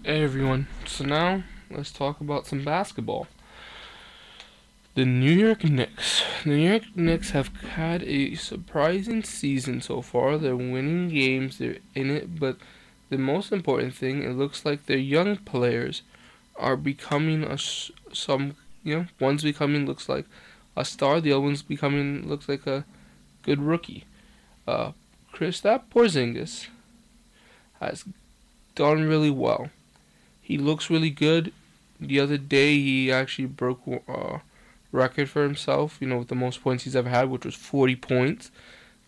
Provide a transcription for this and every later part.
Hey everyone, so now let's talk about some basketball. The New York Knicks. The New York Knicks have had a surprising season so far. They're winning games, they're in it, but the most important thing, it looks like their young players are becoming one's becoming looks like a star, the other one's becoming looks like a good rookie. Uh, Kristaps Porzingis has done really well. He looks really good. The other day, he actually broke record for himself, with the most points he's ever had, which was 40 points.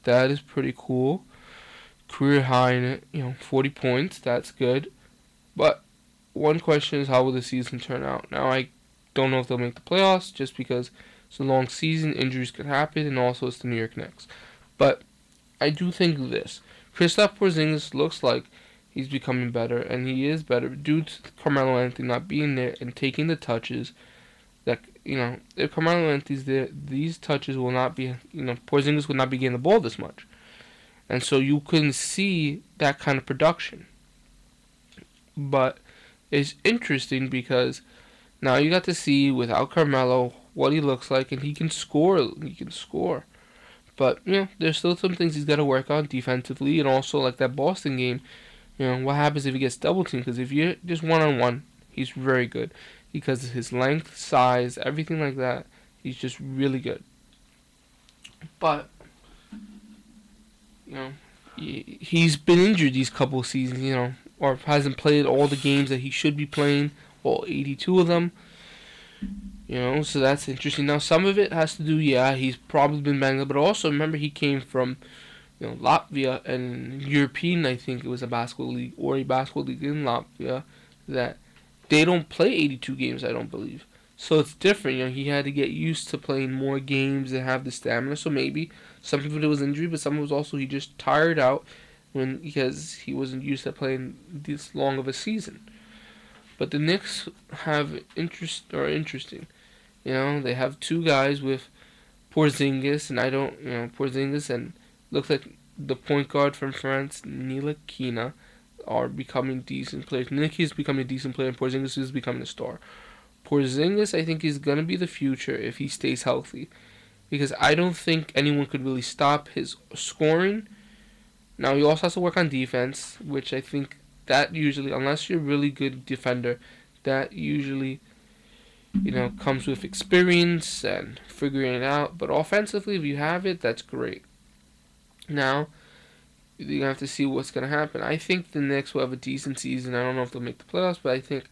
That is pretty cool. Career high in it, 40 points. That's good. But one question is, how will the season turn out? Now, I don't know if they'll make the playoffs just because it's a long season, injuries could happen, and also it's the New York Knicks. But I do think this. Kristaps Porzingis looks like he's becoming better, and he is better due to Carmelo Anthony not being there and taking the touches. That if Carmelo Anthony's there, these touches will not be. Porzingis will not be getting the ball this much, and so you couldn't see that kind of production. But it's interesting because now you got to see without Carmelo what he looks like, and he can score. He can score. But there's still some things he's got to work on defensively, and also like that Boston game. What happens if he gets double teamed? Because if you're just one on one, he's very good because of his length, size, everything like that. He's just really good. But he's been injured these couple of seasons. Or hasn't played all the games that he should be playing, all 82 of them. So that's interesting. Now some of it has to do, he's probably been banged up, but also remember he came from Latvia and European, I think it was a basketball league or a basketball league in Latvia that they don't play 82 games, I don't believe. So it's different. He had to get used to playing more games and have the stamina. So maybe some people it was injury, but some it was also he just tired out because he wasn't used to playing this long of a season. But the Knicks have interesting. They have two guys with Porzingis, and I don't, Porzingis and looks like the point guard from France, Ntilikina, are becoming decent players. Ntilikina is becoming a decent player, and Porzingis is becoming a star. Porzingis, I think, is going to be the future if he stays healthy. Because I don't think anyone could really stop his scoring. Now, he also has to work on defense, which I think that usually, unless you're a really good defender, that usually, comes with experience and figuring it out. But offensively, if you have it, that's great. Now, you have to see what's going to happen. I think the Knicks will have a decent season. I don't know if they'll make the playoffs, but I think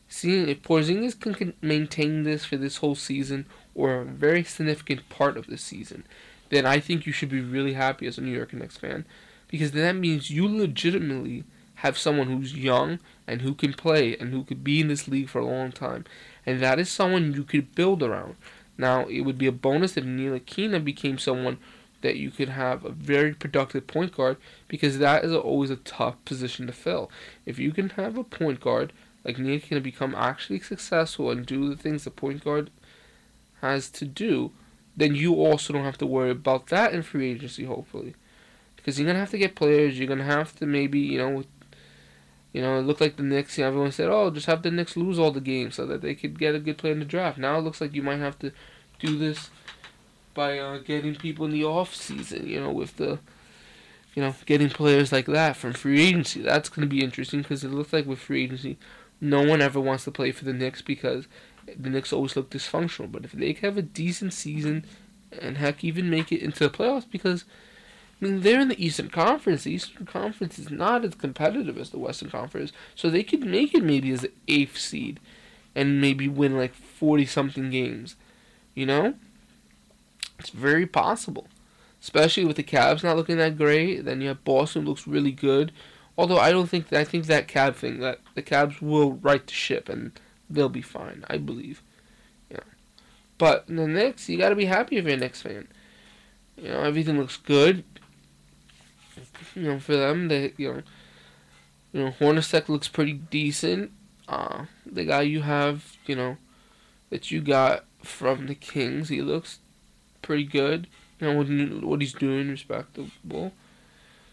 seeing if Porzingis can maintain this for this whole season or a very significant part of this season, then I think you should be really happy as a New York Knicks fan because then that means you legitimately have someone who's young and who can play and who could be in this league for a long time, and that is someone you could build around. Now, it would be a bonus if Ntilikina became someone that you could have a very productive point guard because that is always a tough position to fill. If you can have a point guard like Ntilikina become actually successful and do the things the point guard has to do, then you also don't have to worry about that in free agency, hopefully. Because you're going to have to get players, you're going to have to maybe, it looked like the Knicks, everyone said, oh, just have the Knicks lose all the games so that they could get a good player in the draft. Now it looks like you might have to do this by getting people in the off season, with the, getting players like that from free agency. That's going to be interesting because it looks like with free agency, no one ever wants to play for the Knicks because the Knicks always look dysfunctional. But if they have a decent season and heck, even make it into the playoffs, because they're in the Eastern Conference. The Eastern Conference is not as competitive as the Western Conference, so they could make it maybe as the eighth seed and maybe win like 40 something games. It's very possible. Especially with the Cavs not looking that great. Then you have Boston looks really good. Although I think that Cavs thing, that the Cavs will right the ship and they'll be fine, I believe. Yeah. But the Knicks, you gotta be happy if you're a Knicks fan. Everything looks good. For them, Hornacek looks pretty decent. The guy you have, that you got from the Kings, he looks pretty good. What he's doing, respectable.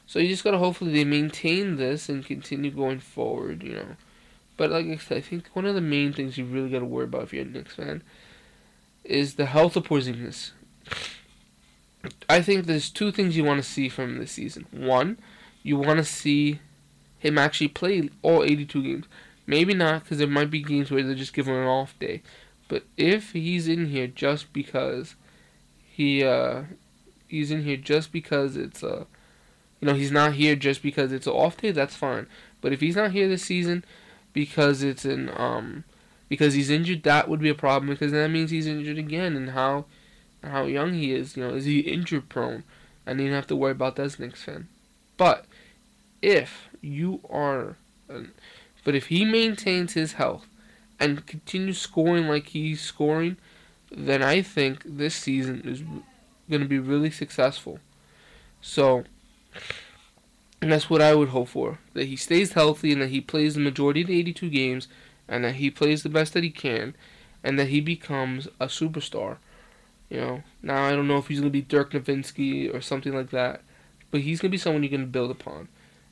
So you just gotta hopefully they maintain this and continue going forward. But like I said, I think one of the main things you really got to worry about if you're a Knicks fan is the health of Porzingis. I think there's two things you want to see from this season. One, you want to see him actually play all 82 games. Maybe not, because there might be games where they just give him an off day. But if he's in here just because he's in here just because it's he's not here just because it's an off day, that's fine. But if he's not here this season because because he's injured, that would be a problem, because that means he's injured again. And how young he is, is he injury prone? And you don't have to worry about that as a Knicks fan. But if you are, but if he maintains his health and continues scoring like he's scoring, then I think this season is going to be really successful. So, and that's what I would hope for, that he stays healthy and that he plays the majority of the 82 games and that he plays the best that he can and that he becomes a superstar. Now I don't know if he's going to be Dirk Nowitzki or something like that, but he's going to be someone you're going to build upon.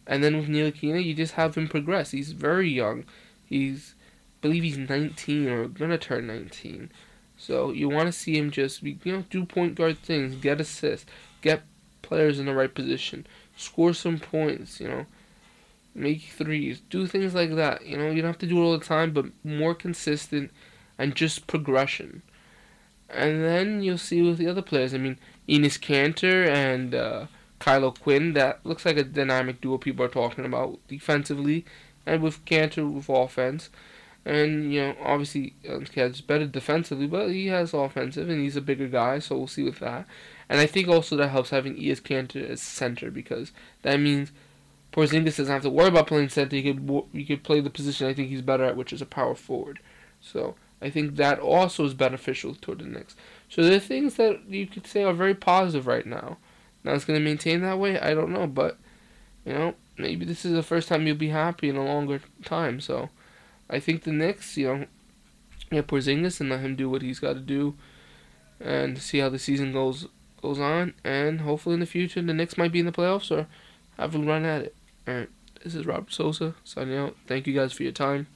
And then with Ntilikina, you just have him progress. He's very young. I believe he's 19 or going to turn 19. So you want to see him just do point guard things, get assists, get players in the right position, score some points, make threes, do things like that. You don't have to do it all the time, but more consistent and just progression. And then you'll see with the other players. I mean, Enes Kanter and Kylo Quinn, that looks like a dynamic duo people are talking about defensively, and with Kanter with offense. And, obviously, Kanter's better defensively, but he has offensive, and he's a bigger guy, so we'll see with that. And I think also that helps having Enes Kanter as center, because that means Porzingis doesn't have to worry about playing center. He could play the position I think he's better at, which is a power forward. So I think that also is beneficial toward the Knicks. So there are things that you could say are very positive right now. Now it's going to maintain that way, I don't know, but maybe this is the first time you'll be happy in a longer time. So I think the Knicks, get Porzingis and let him do what he's got to do, and see how the season goes on, and hopefully in the future the Knicks might be in the playoffs or have a run at it. Alright, this is Robert Sosa signing out. Thank you guys for your time.